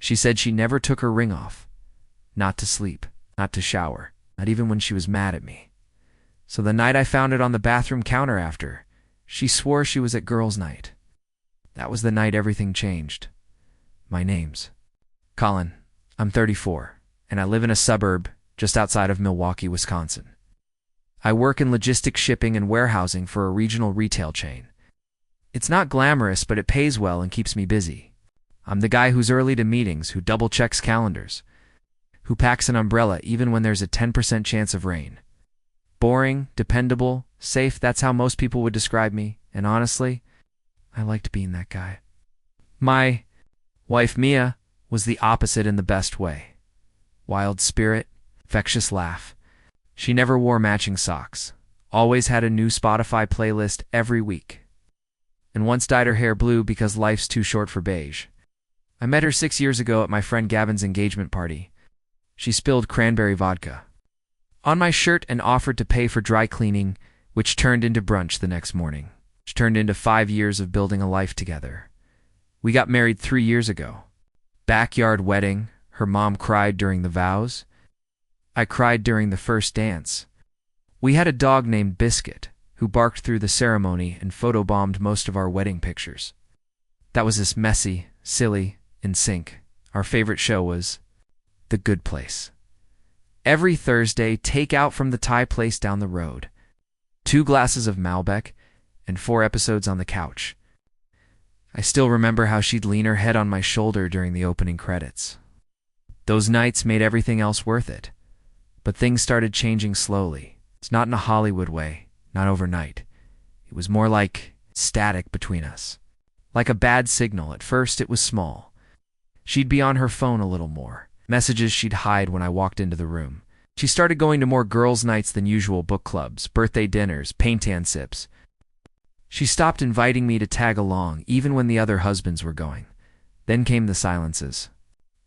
She said she never took her ring off. Not to sleep, not to shower, not even when she was mad at me. So the night I found it on the bathroom counter after, she swore she was at girls' night. That was the night everything changed. My name's Colin. I'm 34, and I live in a suburb just outside of Milwaukee, Wisconsin. I work in logistics shipping and warehousing for a regional retail chain. It's not glamorous, but it pays well and keeps me busy. I'm the guy who's early to meetings, who double-checks calendars, who packs an umbrella even when there's a 10% chance of rain. Boring, dependable, safe, that's how most people would describe me, and honestly, I liked being that guy. My wife, Mia, was the opposite in the best way. Wild spirit, infectious laugh. She never wore matching socks, always had a new Spotify playlist every week, and once dyed her hair blue because life's too short for beige. I met her 6 years ago at my friend Gavin's engagement party. She spilled cranberry vodka on my shirt and offered to pay for dry cleaning, which turned into brunch the next morning, which turned into 5 years of building a life together. We got married 3 years ago. Backyard wedding. Her mom cried during the vows. I cried during the first dance. We had a dog named Biscuit, who barked through the ceremony and photobombed most of our wedding pictures. That was this messy, silly, in sync. Our favorite show was The Good Place. Every Thursday, take out from the Thai place down the road. 2 glasses of Malbec and 4 episodes on the couch. I still remember how she'd lean her head on my shoulder during the opening credits. Those nights made everything else worth it. But things started changing slowly. It's not in a Hollywood way, not overnight. It was more like static between us. Like a bad signal. At first, it was small. She'd be on her phone a little more. Messages she'd hide when I walked into the room. She started going to more girls' nights than usual, book clubs, birthday dinners, paint-tan sips. She stopped inviting me to tag along, even when the other husbands were going. Then came the silences.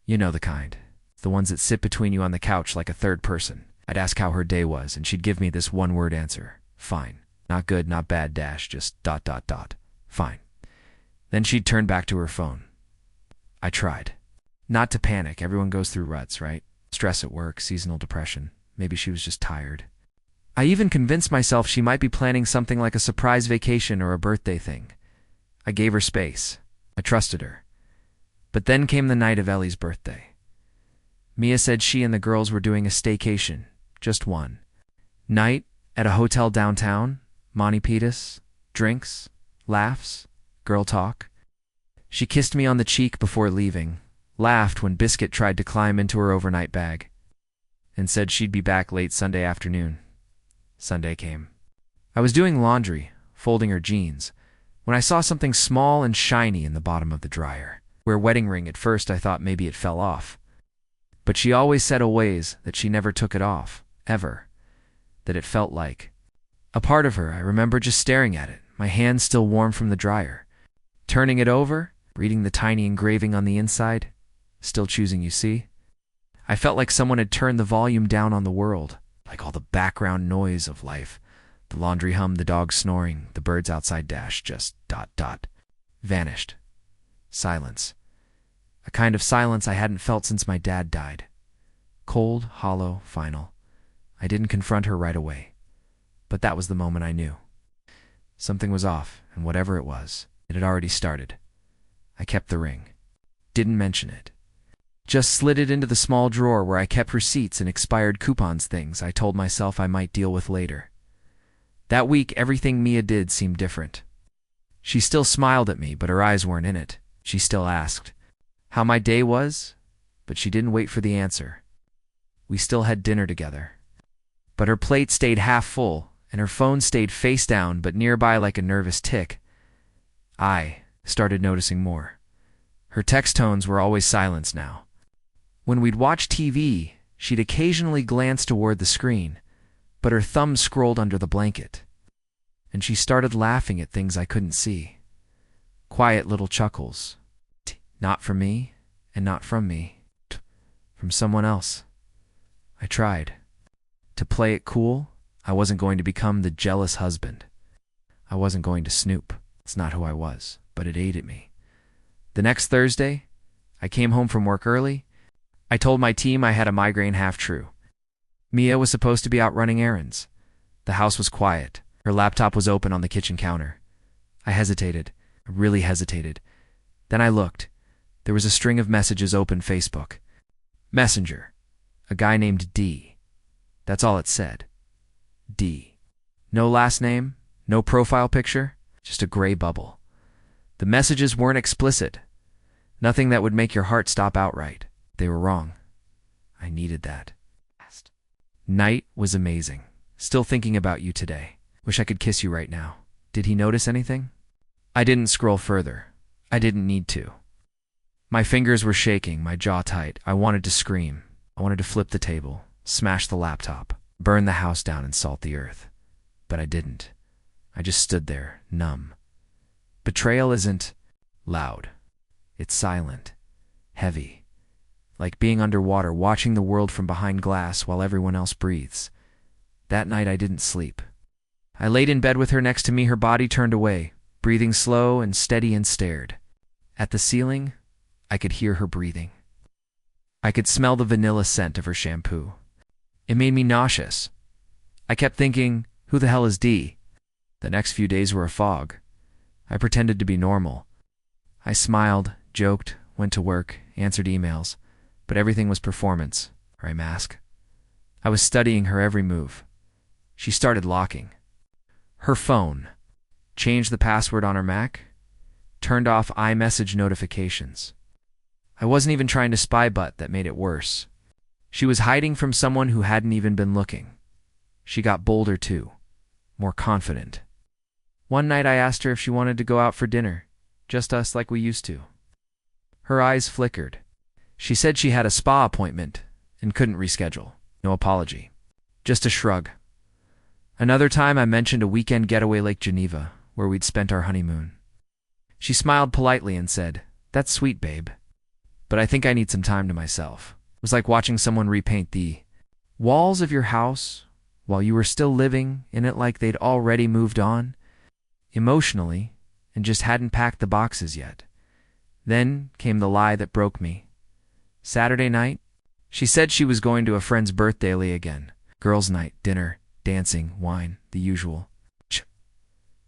You know the kind. The ones that sit between you on the couch like a third person. I'd ask how her day was, and she'd give me this one-word answer. Fine. Not good, not bad, dash, just ... Fine. Then she'd turn back to her phone. I tried. Not to panic. Everyone goes through ruts, right? Stress at work, seasonal depression. Maybe she was just tired. I even convinced myself she might be planning something like a surprise vacation or a birthday thing. I gave her space. I trusted her. But then came the night of Ellie's birthday. Mia said she and the girls were doing a staycation, just one. Night at a hotel downtown, Monty Python, drinks, laughs, girl talk. She kissed me on the cheek before leaving, laughed when Biscuit tried to climb into her overnight bag, and said she'd be back late Sunday afternoon. Sunday came. I was doing laundry, folding her jeans, when I saw something small and shiny in the bottom of the dryer. Her wedding ring. At first I thought maybe it fell off. But she always said always that she never took it off, ever. That it felt like a part of her. I remember just staring at it, my hand still warm from the dryer. Turning it over, reading the tiny engraving on the inside, still choosing you see. I felt like someone had turned the volume down on the world, like all the background noise of life. The laundry hum, the dog snoring, the birds outside dash, just ... vanished. Silence. A kind of silence I hadn't felt since my dad died. Cold, hollow, final. I didn't confront her right away. But that was the moment I knew. Something was off, and whatever it was, it had already started. I kept the ring. Didn't mention it. Just slid it into the small drawer where I kept receipts and expired coupons, things I told myself I might deal with later. That week, everything Mia did seemed different. She still smiled at me, but her eyes weren't in it. She still asked how my day was, but she didn't wait for the answer. We still had dinner together. But her plate stayed half full, and her phone stayed face down but nearby like a nervous tick. I started noticing more. Her text tones were always silenced now. When we'd watch TV, she'd occasionally glance toward the screen, but her thumb scrolled under the blanket. And she started laughing at things I couldn't see. Quiet little chuckles. Not from me, and not from me. From someone else. I tried. To play it cool, I wasn't going to become the jealous husband. I wasn't going to snoop. It's not who I was, but it ate at me. The next Thursday, I came home from work early. I told my team I had a migraine, half true. Mia was supposed to be out running errands. The house was quiet. Her laptop was open on the kitchen counter. I hesitated. I really hesitated. Then I looked. There was a string of messages open Facebook. Messenger. A guy named D. That's all it said. D. No last name, no profile picture, just a gray bubble. The messages weren't explicit. Nothing that would make your heart stop outright. They were wrong. I needed that. Night was amazing. Still thinking about you today. Wish I could kiss you right now. Did he notice anything? I didn't scroll further. I didn't need to. My fingers were shaking, my jaw tight. I wanted to scream. I wanted to flip the table, smash the laptop, burn the house down and salt the earth. But I didn't. I just stood there, numb. Betrayal isn't loud. It's silent, heavy, like being underwater, watching the world from behind glass while everyone else breathes. That night I didn't sleep. I laid in bed with her next to me, her body turned away, breathing slow and steady, and stared. At the ceiling, I could hear her breathing. I could smell the vanilla scent of her shampoo. It made me nauseous. I kept thinking, who the hell is D? The next few days were a fog. I pretended to be normal. I smiled, joked, went to work, answered emails, but everything was performance, or a mask. I was studying her every move. She started locking. Her phone. Changed the password on her Mac. Turned off iMessage notifications. I wasn't even trying to spy, but that made it worse. She was hiding from someone who hadn't even been looking. She got bolder too, more confident. One night I asked her if she wanted to go out for dinner, just us like we used to. Her eyes flickered. She said she had a spa appointment and couldn't reschedule. No apology, just a shrug. Another time I mentioned a weekend getaway, Lake Geneva, where we'd spent our honeymoon. She smiled politely and said, "That's sweet, babe, but I think I need some time to myself." It was like watching someone repaint the walls of your house while you were still living in it, like they'd already moved on, emotionally, and just hadn't packed the boxes yet. Then came the lie that broke me. Saturday night, she said she was going to a friend's birthday again. Girls' night, dinner, dancing, wine, the usual.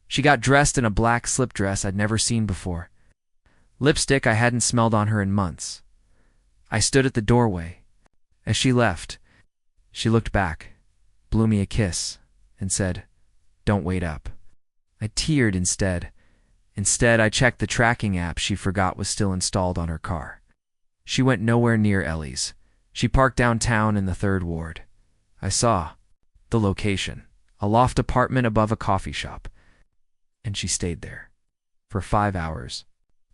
She got dressed in a black slip dress I'd never seen before. Lipstick I hadn't smelled on her in months. I stood at the doorway. As she left, she looked back, blew me a kiss, and said, "Don't wait up." I teared instead. Instead, I checked the tracking app she forgot was still installed on her car. She went nowhere near Ellie's. She parked downtown in the 3rd Ward. I saw the location, a loft apartment above a coffee shop. And she stayed there for 5 hours.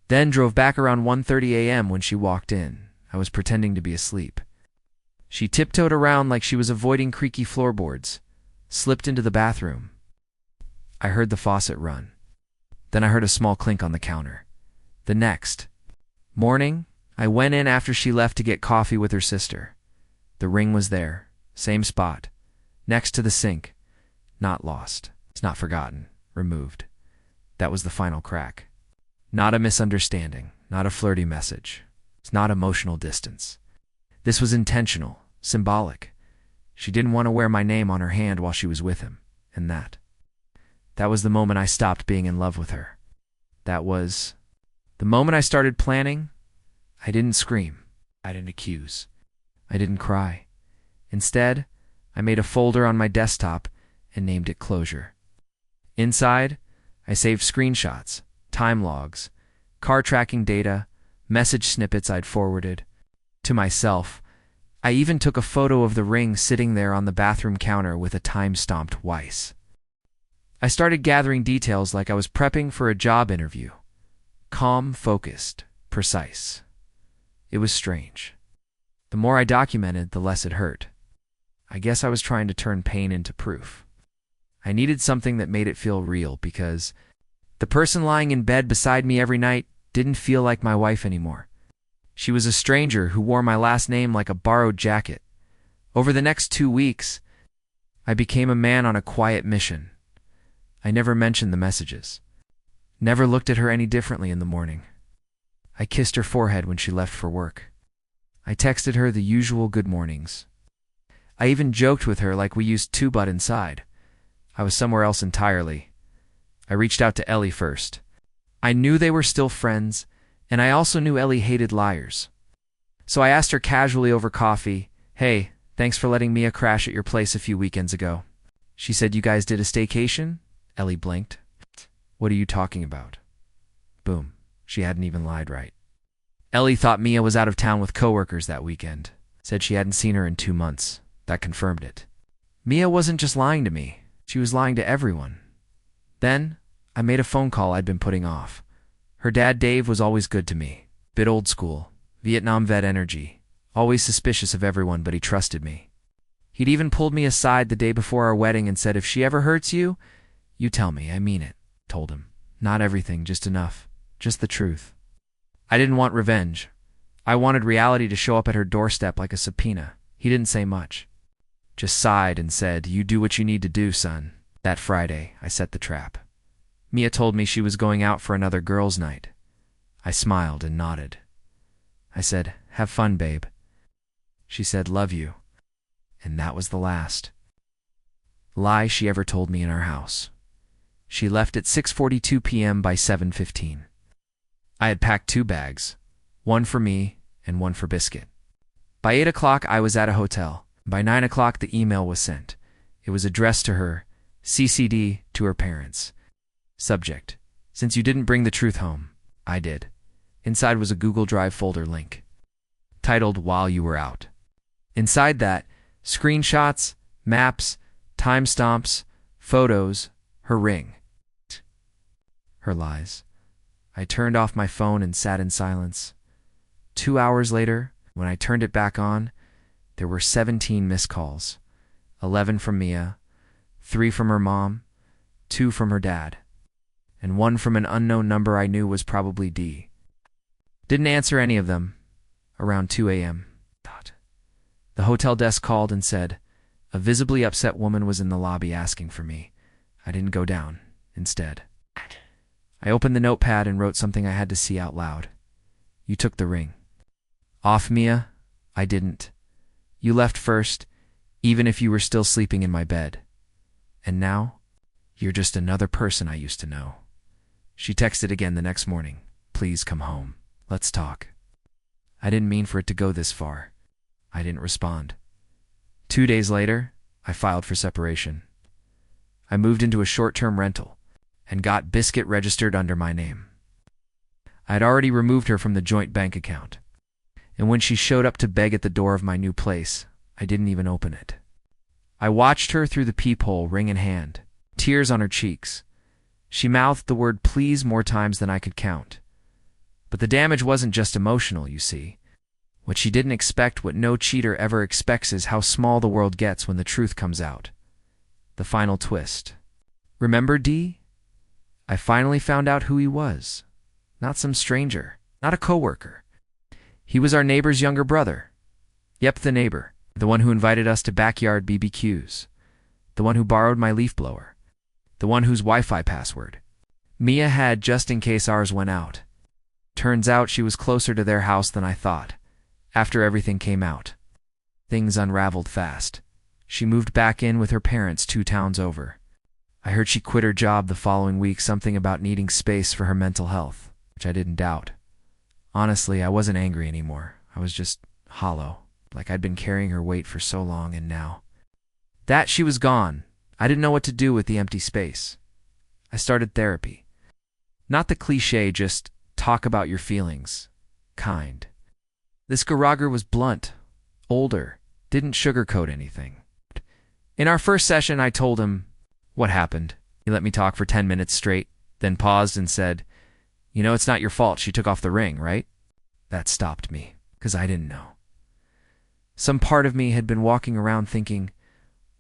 Then drove back around 1:30 a.m. When she walked in, I was pretending to be asleep. She tiptoed around like she was avoiding creaky floorboards, slipped into the bathroom. I heard the faucet run. Then I heard a small clink on the counter. The next morning, I went in after she left to get coffee with her sister. The ring was there, same spot, next to the sink. Not lost. It's not forgotten. Removed. That was the final crack. Not a misunderstanding, not a flirty message. It's not emotional distance. This was intentional, symbolic. She didn't want to wear my name on her hand while she was with him, and that was the moment I stopped being in love with her. That was the moment I started planning. I didn't scream. I didn't accuse. I didn't cry. Instead, I made a folder on my desktop and named it Closure. Inside, I saved screenshots, time logs, car tracking data, message snippets I'd forwarded to myself. I even took a photo of the ring sitting there on the bathroom counter with a time-stomped Weiss. I started gathering details like I was prepping for a job interview. Calm, focused, precise. It was strange. The more I documented, the less it hurt. I guess I was trying to turn pain into proof. I needed something that made it feel real, because the person lying in bed beside me every night didn't feel like my wife anymore. She was a stranger who wore my last name like a borrowed jacket. Over the next 2 weeks, I became a man on a quiet mission. I never mentioned the messages. Never looked at her any differently in the morning. I kissed her forehead when she left for work. I texted her the usual good mornings. I even joked with her like we used to, but inside I was somewhere else entirely. I reached out to Ellie first. I knew they were still friends, and I also knew Ellie hated liars. So I asked her casually over coffee, "Hey, thanks for letting Mia crash at your place a few weekends ago." She said, "You guys did a staycation?" Ellie blinked. "What are you talking about?" Boom. She hadn't even lied right. Ellie thought Mia was out of town with coworkers that weekend. Said she hadn't seen her in 2 months. That confirmed it. Mia wasn't just lying to me. She was lying to everyone. Then, I made a phone call I'd been putting off. Her dad, Dave, was always good to me. Bit old school. Vietnam vet energy. Always suspicious of everyone, but he trusted me. He'd even pulled me aside the day before our wedding and said, "If she ever hurts you, you tell me, I mean it." Told him. Not everything, just enough. Just the truth. I didn't want revenge. I wanted reality to show up at her doorstep like a subpoena. He didn't say much. Just sighed and said, "You do what you need to do, son." That Friday, I set the trap. Mia told me she was going out for another girls' night. I smiled and nodded. I said, "Have fun, babe." She said, "Love you." And that was the last lie she ever told me in our house. She left at 6:42 p.m. By 7:15. I had packed 2 bags, one for me and one for Biscuit. By 8 o'clock, I was at a hotel. By 9 o'clock, the email was sent. It was addressed to her, CC'd to her parents. Subject: Since you didn't bring the truth home, I did. Inside was a Google Drive folder link, titled "While You Were Out." Inside that, screenshots, maps, timestamps, photos, her ring. Her lies. I turned off my phone and sat in silence. 2 hours later, when I turned it back on, there were 17 missed calls. 11 from Mia, 3 from her mom, 2 from her dad, and 1 from an unknown number I knew was probably D. Didn't answer any of them. Around 2 a.m. The hotel desk called and said a visibly upset woman was in the lobby asking for me. I didn't go down. Instead, I opened the notepad and wrote something I had to see out loud. "You took the ring." "Off, Mia." "I didn't. You left first, even if you were still sleeping in my bed. And now, you're just another person I used to know." She texted again the next morning. "Please come home. Let's talk." I didn't mean for it to go this far. I didn't respond. 2 days later, I filed for separation. I moved into a short-term rental and got Biscuit registered under my name. I had already removed her from the joint bank account, and when she showed up to beg at the door of my new place, I didn't even open it. I watched her through the peephole, ring in hand, tears on her cheeks. She mouthed the word "please" more times than I could count. But the damage wasn't just emotional, you see. What she didn't expect, what no cheater ever expects, is how small the world gets when the truth comes out. The final twist. Remember D? I finally found out who he was. Not some stranger, not a coworker. He was our neighbor's younger brother. Yep, the neighbor. The one who invited us to backyard BBQs. The one who borrowed my leaf blower. The one whose Wi-Fi password Mia had just in case ours went out. Turns out she was closer to their house than I thought. After everything came out, things unraveled fast. She moved back in with her parents 2 towns over. I heard she quit her job the following week, something about needing space for her mental health, which I didn't doubt. Honestly, I wasn't angry anymore. I was just hollow, like I'd been carrying her weight for so long, and now that she was gone, I didn't know what to do with the empty space. I started therapy. Not the cliche, just talk about your feelings. Kind. This Garager was blunt, older, didn't sugarcoat anything. In our first session, I told him what happened. He let me talk for 10 minutes straight, then paused and said, "You know, it's not your fault she took off the ring, right?" That stopped me, because I didn't know. Some part of me had been walking around thinking,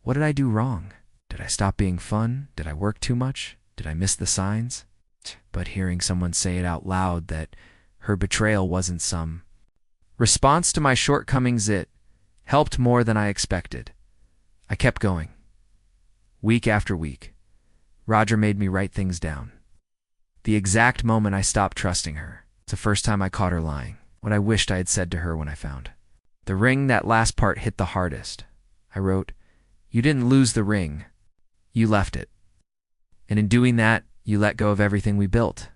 what did I do wrong? Did I stop being fun? Did I work too much? Did I miss the signs? But hearing someone say it out loud, that her betrayal wasn't some response to my shortcomings, it helped more than I expected. I kept going. Week after week, Roger made me write things down. The exact moment I stopped trusting her. It's the first time I caught her lying. What I wished I had said to her when I found the ring. That last part hit the hardest. I wrote, "You didn't lose the ring. You left it. And in doing that, you let go of everything we built."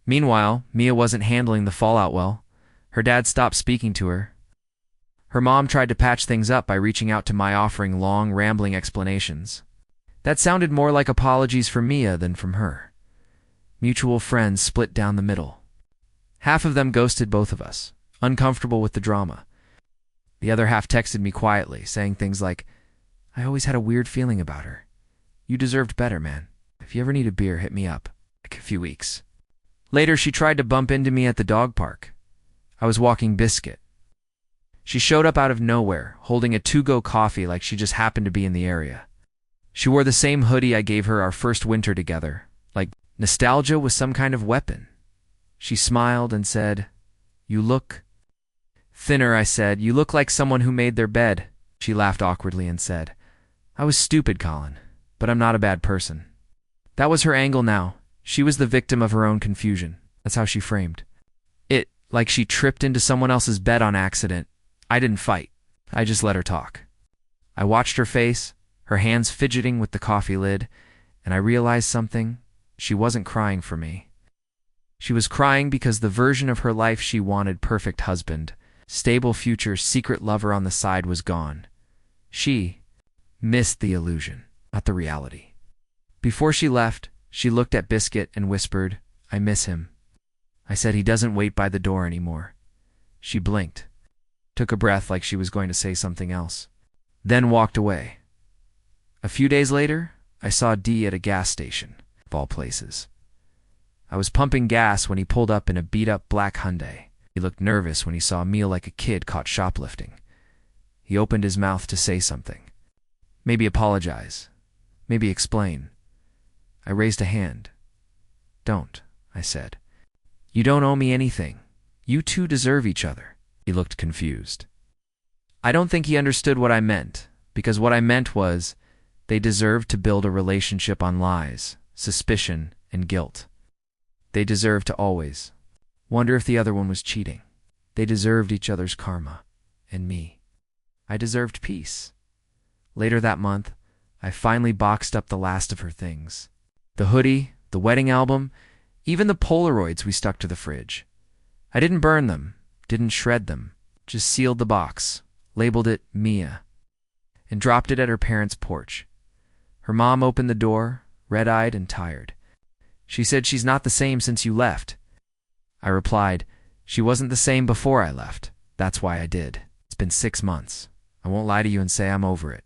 Meanwhile, Mia wasn't handling the fallout well. Her dad stopped speaking to her. Her mom tried to patch things up by reaching out to my, offering long, rambling explanations. That sounded more like apologies from Mia than from her. Mutual friends split down the middle. Half of them ghosted both of us, uncomfortable with the drama. The other half texted me quietly, saying things like, "I always had a weird feeling about her. You deserved better, man. If you ever need a beer, hit me up." Like a few weeks later, she tried to bump into me at the dog park. I was walking Biscuit. She showed up out of nowhere, holding a to-go coffee like she just happened to be in the area. She wore the same hoodie I gave her our first winter together, like nostalgia was some kind of weapon. She smiled and said, "You look thinner," I said. "You look like someone who made their bed." She laughed awkwardly and said, "I was stupid, Colin, but I'm not a bad person." That was her angle now. She was the victim of her own confusion. That's how she framed it, like she tripped into someone else's bed on accident. I didn't fight. I just let her talk. I watched her face, her hands fidgeting with the coffee lid, and I realized something. She wasn't crying for me. She was crying because the version of her life she wanted, perfect husband, stable future, secret lover on the side, was gone. She missed the illusion, not the reality. Before she left, she looked at Biscuit and whispered, "I miss him." I said, "He doesn't wait by the door anymore." She blinked, took a breath like she was going to say something else, then walked away. A few days later, I saw Dee at a gas station, of all places. I was pumping gas when he pulled up in a beat-up black Hyundai. He looked nervous when he saw me, like a kid caught shoplifting. He opened his mouth to say something. Maybe apologize. Maybe explain. I raised a hand. "Don't," I said. "You don't owe me anything. You two deserve each other." He looked confused. I don't think he understood what I meant, because what I meant was they deserved to build a relationship on lies, suspicion, and guilt. They deserved to always wonder if the other one was cheating. They deserved each other's karma, and me. I deserved peace. Later that month, I finally boxed up the last of her things. The hoodie, the wedding album, even the Polaroids we stuck to the fridge. I didn't burn them, didn't shred them, just sealed the box, labeled it Mia, and dropped it at her parents' porch. Her mom opened the door, red-eyed and tired. She said, "She's not the same since you left." I replied, "She wasn't the same before I left. That's why I did. It's been 6 months. I won't lie to you and say I'm over it.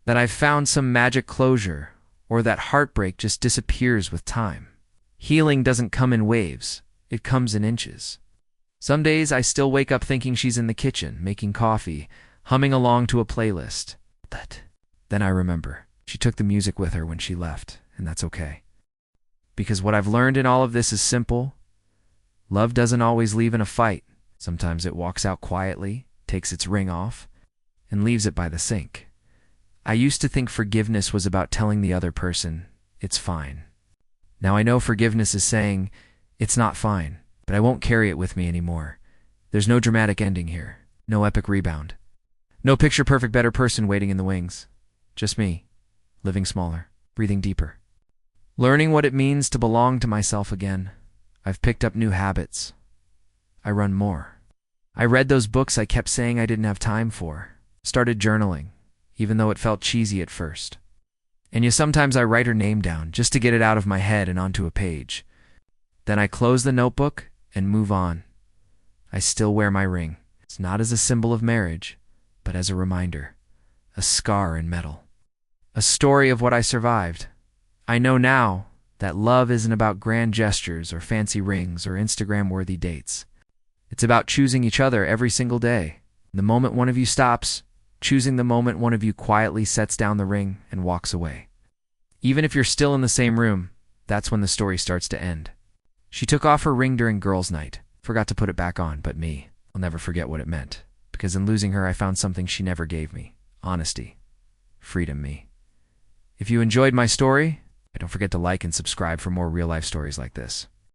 That I've found some magic closure, or that heartbreak just disappears with time. Healing doesn't come in waves. It comes in inches. Some days I still wake up thinking she's in the kitchen, making coffee, humming along to a playlist. Then I remember. She took the music with her when she left, and that's okay. Because what I've learned in all of this is simple. Love doesn't always leave in a fight. Sometimes it walks out quietly, takes its ring off, and leaves it by the sink. I used to think forgiveness was about telling the other person, "It's fine." Now I know forgiveness is saying, "It's not fine," but I won't carry it with me anymore. There's no dramatic ending here. No epic rebound. No picture-perfect better person waiting in the wings. Just me, living smaller, breathing deeper. Learning what it means to belong to myself again. I've picked up new habits. I run more. I read those books I kept saying I didn't have time for. Started journaling, even though it felt cheesy at first. And yet sometimes I write her name down just to get it out of my head and onto a page. Then I close the notebook and move on. I still wear my ring. It's not as a symbol of marriage, but as a reminder. A scar in metal. A story of what I survived. I know now that love isn't about grand gestures or fancy rings or Instagram-worthy dates. It's about choosing each other every single day. The moment one of you stops, choosing the moment one of you quietly sets down the ring and walks away. Even if you're still in the same room, that's when the story starts to end. She took off her ring during girls' night, forgot to put it back on, but me, I'll never forget what it meant. Because in losing her, I found something she never gave me. Honesty. Freedom me. If you enjoyed my story, don't forget to like and subscribe for more real-life stories like this.